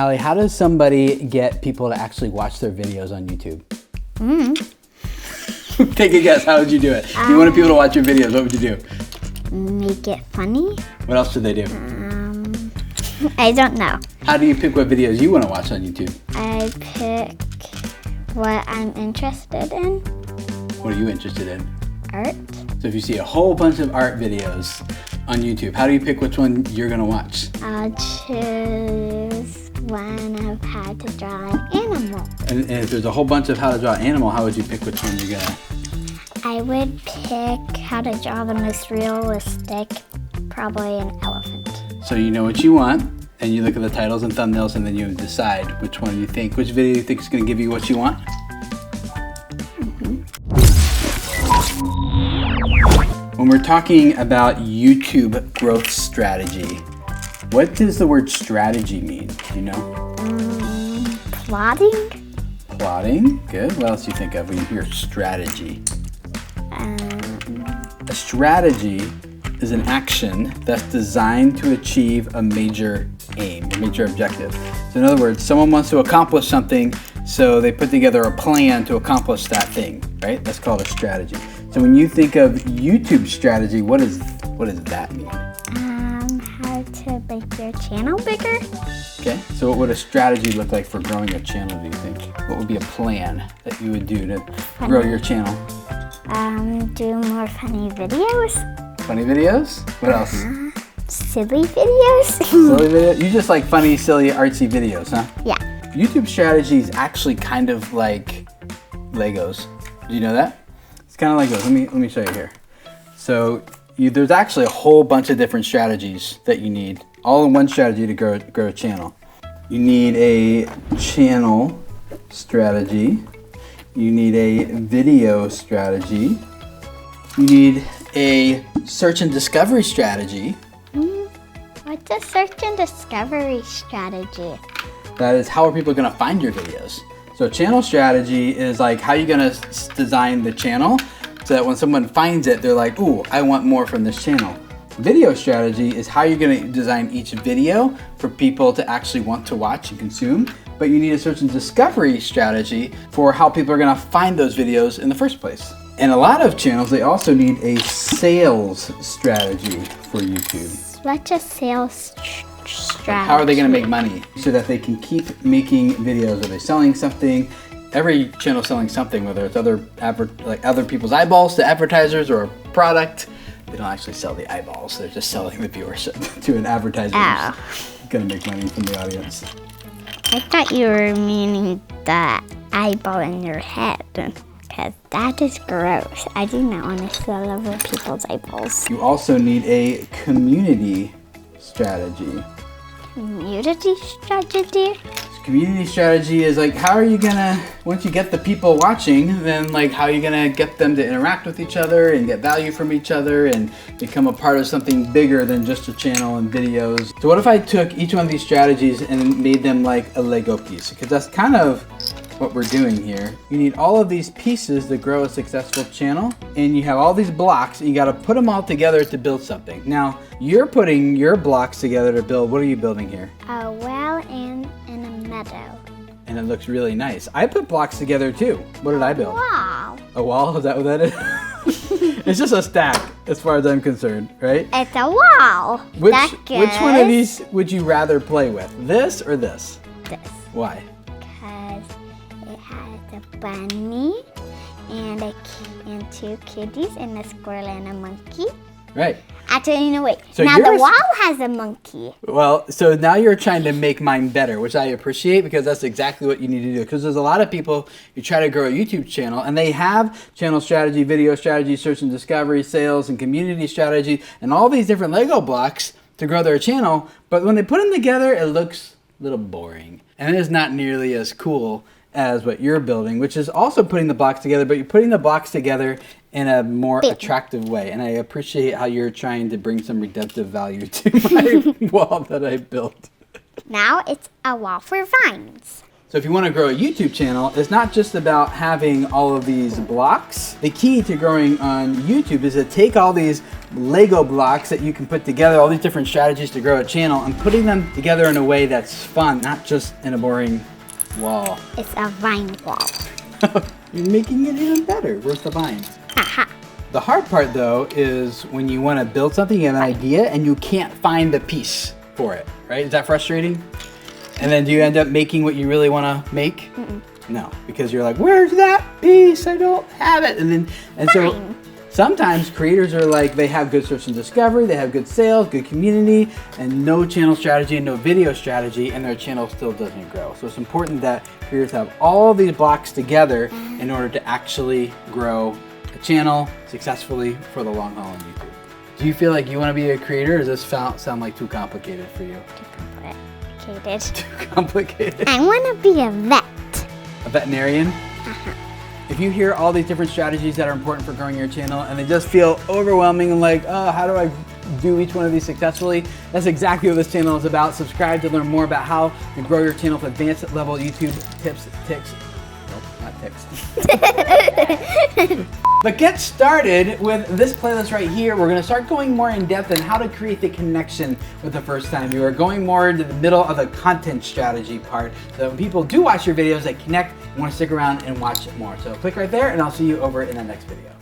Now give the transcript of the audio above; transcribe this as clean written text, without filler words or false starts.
Allie, how does somebody get people to actually watch their videos on YouTube? Take a guess. How would you do it? If you wanted people to watch your videos, what would you do? Make it funny. What else should they do? I don't know. How do you pick what videos you want to watch on YouTube? I pick what I'm interested in. What are you interested in? Art. So if you see a whole bunch of art videos on YouTube, how do you pick which one you're going to watch? I'll choose one of how to draw an animal. And if there's a whole bunch of how to draw an animal, how would you pick which one you're going to? I would pick how to draw the most realistic, probably an elephant. So you know what you want, and you look at the titles and thumbnails, and then you decide which video you think is going to give you what you want? When we're talking about YouTube growth strategy, what does the word strategy mean? Do you know? Plotting? Plotting, good. What else do you think of when you hear strategy? A strategy is an action that's designed to achieve a major aim, a major objective. So in other words, someone wants to accomplish something, so they put together a plan to accomplish that thing, right? That's called a strategy. So when you think of YouTube strategy, what does that mean? How to make your channel bigger? Okay, so what would a strategy look like for growing your channel, do you think? What would be a plan that you would do to grow your channel? Do more funny videos. Funny videos? What else? Silly videos. Silly videos? You just like funny, silly, artsy videos, huh? Yeah. YouTube strategy is actually kind of like Legos. Do you know that? It's kind of like Legos. Let me show you here. So there's actually a whole bunch of different strategies that you need, all in one strategy to grow a channel. You need a channel strategy. You need a video strategy. You need a search and discovery strategy. What's a search and discovery strategy? That is, how are people going to find your videos? So channel strategy is like how you're going to design the channel so that when someone finds it, they're like, ooh, I want more from this channel. Video strategy is how you're going to design each video for people to actually want to watch and consume. But you need a search and discovery strategy for how people are going to find those videos in the first place. And a lot of channels, they also need a sales strategy for YouTube. What's a sales strategy? How are they going to make money so that they can keep making videos? Are they selling something? Every channel selling something, whether it's other people's eyeballs to advertisers or a product. They don't actually sell the eyeballs. They're just selling the viewership to an advertiser who's going to make money from the audience. I thought you were meaning the eyeball in your head, because that is gross. I do not want to sell other people's eyeballs. You also need a community strategy. Community strategy? Community strategy is like, how are you gonna, once you get the people watching, then like how are you gonna get them to interact with each other and get value from each other and become a part of something bigger than just a channel and videos. So what if I took each one of these strategies and made them like a Lego piece? Because that's kind of what we're doing here. You need all of these pieces to grow a successful channel, and you have all these blocks and you got to put them all together to build something. Now you're putting your blocks together to build, what are you building here? A well and a meadow. And it looks really nice. I put blocks together too. What did I build? Wow. A wall? Is that what that is? It's just a stack as far as I'm concerned, right? It's a wall. Which one of these would you rather play with? This or this? This. Why? Because it has a bunny and two kitties and a squirrel and a monkey. Right. Actually, no, wait. So now the wall has a monkey. Well, so now you're trying to make mine better, which I appreciate because that's exactly what you need to do. Because there's a lot of people who try to grow a YouTube channel and they have channel strategy, video strategy, search and discovery, sales and community strategy, and all these different Lego blocks to grow their channel. But when they put them together, it looks a little boring. And it is not nearly as cool as what you're building, which is also putting the blocks together, but you're putting the blocks together in a more attractive way. And I appreciate how you're trying to bring some redemptive value to my wall that I built. Now it's a wall for vines. So if you want to grow a YouTube channel, it's not just about having all of these blocks. The key to growing on YouTube is to take all these Lego blocks that you can put together, all these different strategies to grow a channel, and putting them together in a way that's fun, not just in a boring wall. It's a vine wall. You're making it even better. Where's the vine? Aha. The hard part though is when you want to build something, you have an idea and you can't find the piece for it, right? Is that frustrating? And then do you end up making what you really want to make? No, because you're like, where's that piece? I don't have it. So sometimes creators are like, they have good search and discovery, they have good sales, good community, and no channel strategy and no video strategy, and their channel still doesn't grow. So it's important that creators have all these blocks together in order to actually grow a channel successfully for the long haul on YouTube. Do you feel like you want to be a creator, or does this sound like too complicated for you? Too complicated. Too complicated? I want to be a vet. A veterinarian? If you hear all these different strategies that are important for growing your channel and they just feel overwhelming and like, oh, how do I do each one of these successfully? That's exactly what this channel is about. Subscribe to learn more about how to grow your channel with advanced level YouTube tips, nope, not tips. But get started with this playlist right here. We're gonna start going more in depth on how to create the connection with the first time viewer, going more into the middle of the content strategy part. So when people do watch your videos, they connect and wanna stick around and watch more. So click right there and I'll see you over in the next video.